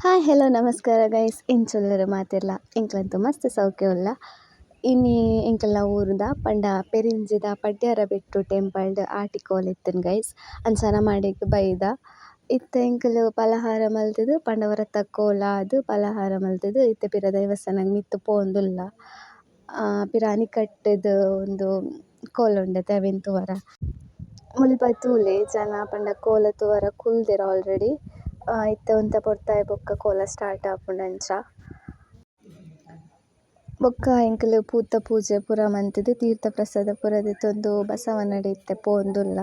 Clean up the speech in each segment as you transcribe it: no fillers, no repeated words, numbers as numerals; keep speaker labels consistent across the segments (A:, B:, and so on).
A: Hi hello ನಮಸ್ಕಾರ guys ಇಂಚೊಲ್ಲರು ಮಾತಿರ್ಲ ಎಂಕ್ಲಂತು ಮಸ್ತ್ ಸೌಖ್ಯ ಉಲ್ಲ ಇನ್ನಿ ಎಂಕಲ್ನ ಊರುದ ಪಂಡ ಪೆರಿಂಜಿದ ಪಡ್ಯಾರ ಬೆಟ್ಟು ಟೆಂಪಲ್ಡ್ ಆಟಿಕೋಲ್ ಇತ್ತಿನ ಗೈಸ್ ಅಂಚನ ಮಾಡಿಗ್ ಬೈದ ಇತ್ತೆ ಎಂಕುಲು ಪಲಹಾರ ಮಲ್ತುದು ಪಂಡ ವರತ್ತ ಕೋಲ ಆದ್ ಪಲಹಾರ ಮಲ್ತುದು ಇತ್ತೆ ಪಿರ ದೇವಸ್ಥಾನಗ್ ಮಿತ್ತ್ ಪೋಂದುಲ್ಲ ಪಿರ ಅನಿಕಟ್ಟುದು ಉಂದು ಕೋಲ ಉಂಡತೆ ಅವೆನ್ ತೂವರ ಮುಲ್ಪ ತೂಲೆ ಜನ ಪಂಡ ಕೋಲ ತೂವರ ಕುಲ್ದೆರ್ ಆಲ್ರೆಡಿ ಇತ್ತೆ ಒಂತೆ ಪೊರ್ತಾಯಿ ಬೊಕ್ಕ ಕೋಲ ಸ್ಟಾರ್ಟ್ ಆಪುಂಡು ಬೊಕ್ಕ ಎಂಕುಲು ಪೂತ ಪೂಜೆ ಪೂರ ಮಂತುದು ತೀರ್ಥ ಪ್ರಸಾದ ಪೂರ ದೆತ್ತೊಂದು ಬಸವನಡೆ ಇತ್ತೆ ಪೋಂದುಲ್ಲ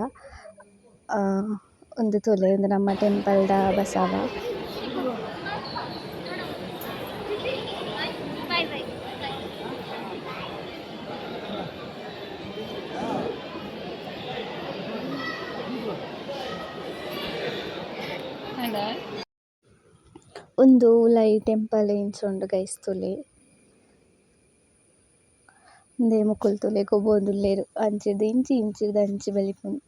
A: ಉಂದು ತೂಲೆ ಉಂದು ನಮ್ಮ ಟೆಂಪಲ್ದ ಬಸವ. ಉಂದು ಉಲಾಯಿ ಟೆಂಪಲ್ ಇಂಚುಂಡು ಗೈಸ್ ತೂಲೆ ಉಂದೇ ಮುಕುಲು ತೂಲೆ ಗೊಬ್ಬೊಂದುಲ್ಲೆರ್ ಅಂಚಿರ್ದ್ ಇಂಚಿ ಇಂಚಿರ್ದ್ ಅಂಚಿ ಬಲಿಪುಂಡು.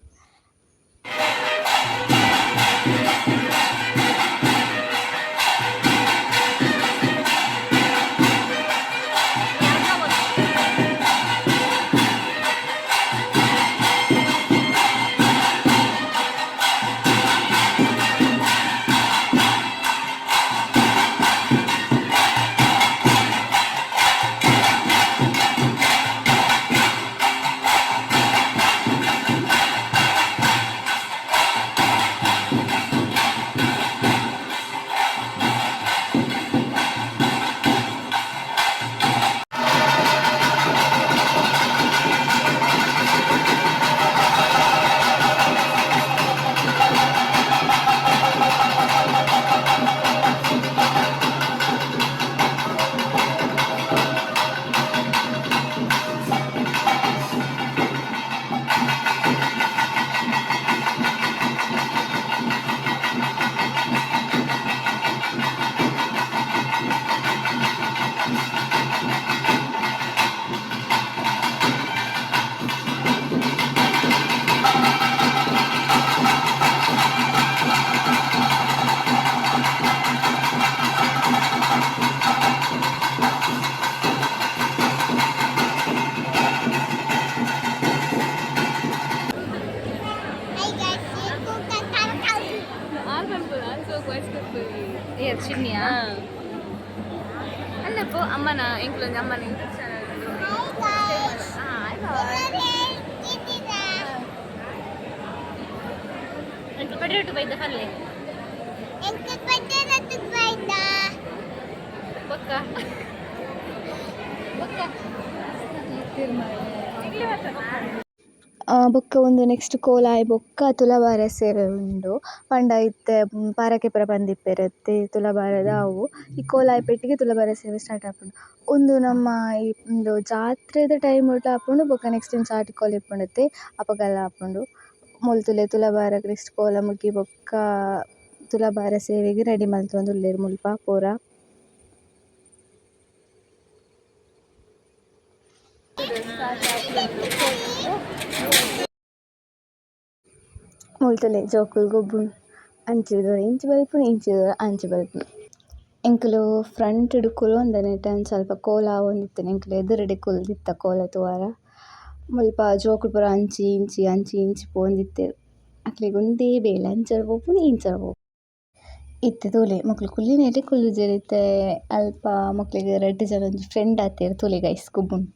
B: ಚಿನ್ನಿಯಾ ಅನ್ನಪ್ಪು ಅಮ್ಮನ ಎಂಕ್ಲೊಂದು ಅಮ್ಮನ ಇಂಜೆಕ್ಷನ್ ಪಡೆಯಟ್ಟು ಬೈದ ಪಲ್ಲೆ ಬೊಕ್ಕ ಬೊಕ್ಕ
A: ಬೊಕ್ಕ ಒಂದು ನೆಕ್ಸ್ಟ್ ಕೋಲ ಆಯ್ ಬೊಕ್ಕ ತುಲಾಭಾರ ಸೇವೆ ಉಂಡು ಪಂಡ ಇತ್ತೆ ಪಾರಕೆ ಪೂರ ಪಂದಿಪ್ಪೆರ್ ತುಲಾಭಾರದ ಅವು ಈ ಕೋಲ ಆಯ್ಪೆಟ್ಟಿಗೆ ತುಲಾಭಾರ ಸೇವೆ ಸ್ಟಾರ್ಟ್ ಆಪುಂಡು. ಒಂದು ನಮ್ಮ ಈ ಉಂದು ಜಾತ್ರೆದ ಟೈಮ್ ಒಟ್ಟು ಆಪುಂಡು ಬೊಕ್ಕ ನೆಕ್ಸ್ಟ್ ಇಂಚ ಆಟಿಕೋಲ್ ಇಪ್ಪುಂಡತೆ ಅಪಗಲ ಆಪುಂಡು. ಮುಲ್ತುಲೆ ತುಲಾಭಾರಗ್ ನೆಕ್ಸ್ಟ್ ಕೋಲ ಮುಗಿ ಬೊಕ್ಕ ತುಲಾಭಾರ ಸೇವೆಗ್ ರೆಡಿ ಮಲ್ತೊಂದುಲ್ಲೆರ್ ಮುಲ್ಪ ಪೂರ. ಮುಲ್ತುಲೆ ಜೋಕುಲು ಗೊಬ್ಬುಂಡು ಅಂಚಿರ್ದೆರ್ ಇಂಚಿ ಬಲ್ಪುಂಡು ಇಂಚಿರ್ದೆರ್ ಅಂಚಿ ಬಲ್ಪುಂಡು. ಎಂಕುಲು ಫ್ರಂಟ್ಡ್ ಕುಲೋಂದೆ ನೆಟೆ ಅಂಚ ಅಲ್ಪ ಕೋಲ ಆವೊಂದಿತ್ತೆನೆ ಎಂಕುಲು ಎದುರುಡೆ ಕುಲ್ದಿತ್ತ ಕೋಲ ತೂವರ ಮುಲ್ಪ ಜೋಕುಲು ಪೂರ ಅಂಚಿ ಇಂಚಿ ಪೋಂದಿತ್ತೆರ್ ಅಕ್ಲೆಗ್ ಉಂದೇ ಬೇಲೆ ಅಂಚರ ಪೋಪುಂಡು ಇಂಚರ ಪೋಪುಂಡು. ಇತ್ತೆ ತೂಲೆ ಮೊಕ್ಲು ಕುಲ್ಲಿನೆಡೆ ಕುಲ್ಲುಜೆರ್ ಇತ್ತೆ ಅಲ್ಪ ಮೊಕ್ಲೆಗ್ ರಡ್ಡ್ ಜನ ಒಂಜಿ ಫ್ರೆಂಡ್ ಆತೆರ್ ತೂಲೆ ಗೈಸ್ ಗೊಬ್ಬುಂಡು.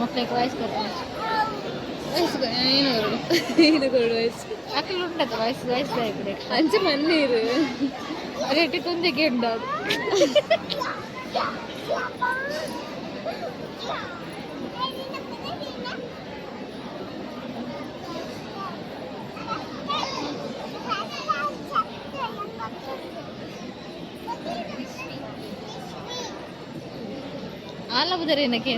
B: ಮಕ್ಕಳಿಗೆ ವಾಯ್ಸ್ ಕೊಡ್ತಾರೆ ಇದು ಕೊಡು ವಾಯ್ಸ್ ಅಕ್ಕಲು ಉಂಟದ ವಾಯ್ಸ್ ಆಯ್ಕಡೆ ಅಂಚೆ ಮಣ್ಣೀರು ರೆಟ್ಟಿ ಕುಂದಿಗೆ ಉಂಡದು ಆಲ ಬುದರೆ ಏನಕ್ಕೆ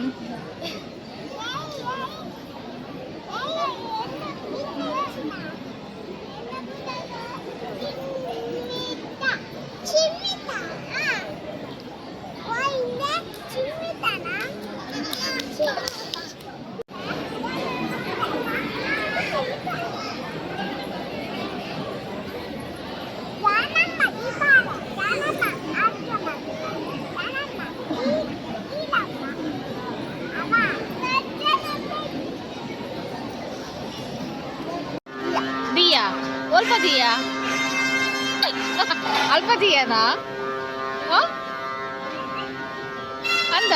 B: ಅಲ್ಪ ತೀಯನಾ ಅಂದ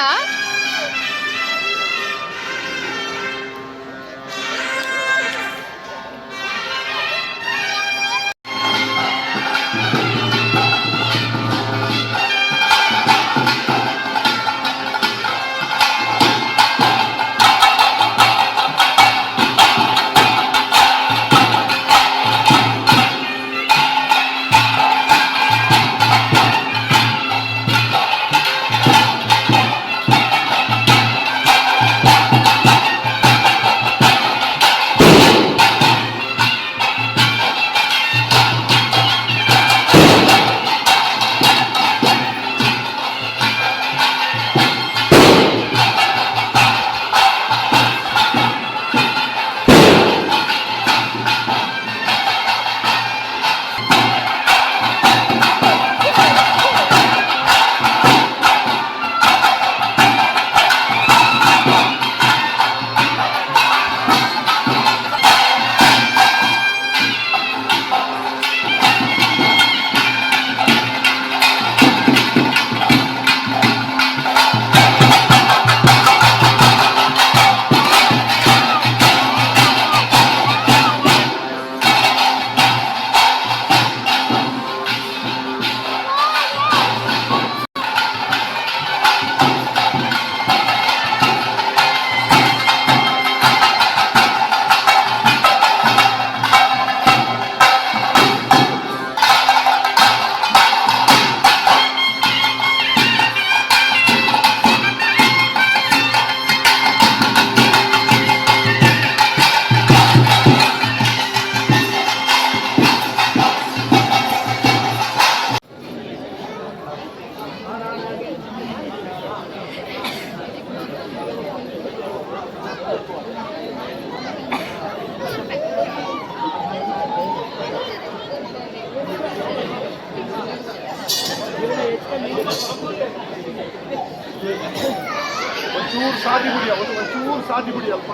C: ಒಂಚೂರು ಸಾದಿ ಬಿಡಿ ಒಂಚೂರು ಸಾದಿ ಬಿಡಿ ಅಲ್ಪ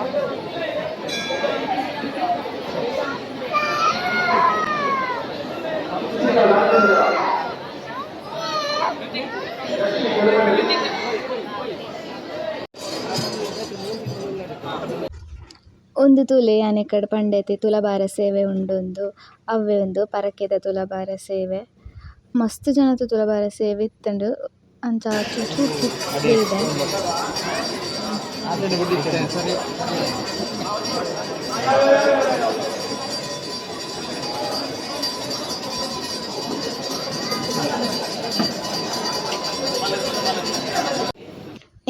A: ಒಂದು ತುಲೆ ಆನೆಕಡ್ ಪಂಡತೆ ತುಲಾಭಾರ ಸೇವೆ ಉಂಡೊಂದು ಅವ್ವೆ ಒಂದು ಪರಕೆದ ತುಲಾಭಾರ ಸೇವೆ ಮಸ್ತ್ ಜನತು ತುಲಾಭಾರ ಸೇವೆ ಇತ್ತಂಡು ಅಂಚ ಚೂರು ಇದೆ.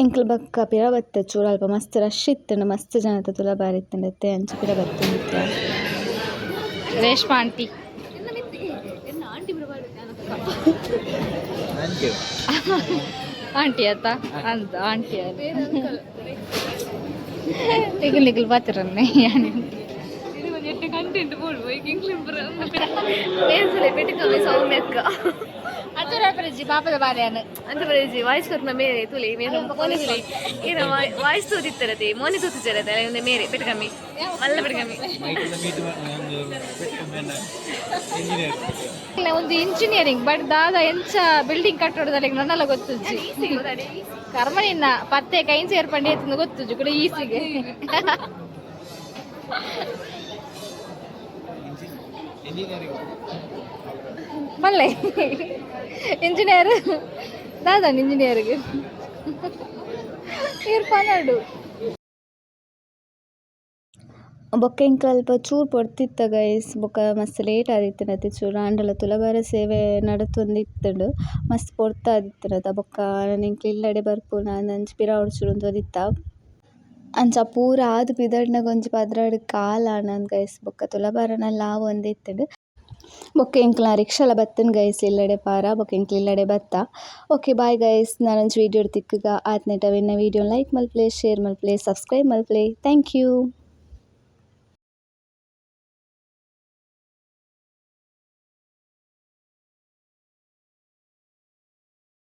A: ಎಂಕ್ಲು ಬಕ್ಕ ಪಿರ ಬತ್ತ ಚೂರು ಅಲ್ಪ ಮಸ್ತ್ ರಶ್ ಇತ್ತಂಡು ಮಸ್ತ್ ಜನತ ತುಲಾಭಾರ ಇತ್ತಂಡತ್ತೆ ಅಂಚ ಪಿರ ಬತ್ತುಂಡಿತ್ತೆ.
B: ರೇಷ್ಮಾ ಆಂಟಿ ಆಂಟಿ ಆತ ಅಂತ ಆಂಟಿ ನಿಖಿಲ್ ನಿಖಿಲ್ ಪಾತ್ರನ್ನೇ ಕಂಟೆಂಟ್ పెట్టుకోవాలి సౌమ్యక్క అంతరాపరజీ పాపద బార్యాను అంతరాపరజీ వాయిస్ కొట్టిన మేరే తులి మీరు మోని తులి ఈయన వాయిస్ తూతిత్తరది మోని తూతిచ్చరది అలా మేరే పెట్టుకమ్మి మళ్ళీ పెట్టుకమ్మి ಒಂದು ಇಂಜಿನಿಯರಿಂಗ್ ಬಟ್ ದಾದ ಎಂಚ ಬಿಲ್ಡಿಂಗ್ ಕಟ್ಟೋದಲ್ಲ ನನ್ನೆಲ್ಲ ಗೊತ್ತುಜ್ಜಿ ಕರ್ಮ ನಿನ್ನ ಪತ್ತೆ ಕೈನ್ ಸೇರ್ಪಂಡಿ ಎತ್ತಿಂದ ಗೊತ್ತುಜ್ಜು ಕೂಡ ಈಸಿಗೆ మళ్ళీ ఇంజనీర్ దాదాండి ఇంజనీర్కి ಇರ್ಪನಾಡು ಬೊಕ್ಕ ಇಂಕ ಅಲ್ಪ ಚೂರು ಪೊಡ್ತಿತ್ತ ಗೈಸ್ ಬೊಕ್ಕ ಮಸ್ತ್ ಲೇಟ್ ಆದಿತ್ತನತ್ತೆ ಚೂರು ಆಂಡಲ ತುಲಾಭಾರ ಸೇವೆ ನಡತೊಂದಿತ್ತುಂಡು ಮಸ್ತ್ ಪೊಡ್ತಾ ಆದಿತ್ತನತ ಬೊಕ್ಕ ನಿಂಕ್ಲು ಇಲ್ಲಡೆ ಬರ್ಪುನ ಅಂಚ ಪಿರಾವುಡು ಚೂರು ತೋದಿತ್ತ ಅಂಚ ಪೂರ ಆದ್ ಪಿದಡ್ನಗ ಒಂಜಿ ಪದ್ರಾಡ್ ಕಾಲ್ ಆನಂದ್ ಗೈಸ್ ಬೊಕ್ಕ ತುಲಾಭಾರನಲ್ಲ ಆ ಒಂದಿತ್ತುಂಡು ಬೊಕ್ಕ ಎಂಕ್ಲ ರಿಕ್ಷಾಲ ಬತ್ತನ್ ಗೈಸ್ ಇಲ್ಲಡೆ ಪಾರ ಬೊಕ್ಕ ಎಂಕ್ಲು ಇಲ್ಲಡೆ ಬತ್ತ. ಓಕೆ ಬಾಯ್ ಗೈಸ್ ನಾನೊಂಜಿ ವೀಡಿಯೋ ತಿಕ್ಕುಗ ಆತ್ನೆಟ ವಿನ್ನ ವೀಡಿಯೋ ಲೈಕ್ ಮಲ್ಪ್ಲೆ ಶೇರ್ ಮಲ್ಪ್ಲೆ ಸಬ್ಸ್ಕ್ರೈಬ್ ಮಲ್ಪ್ಲೆ ಥ್ಯಾಂಕ್ ಯು.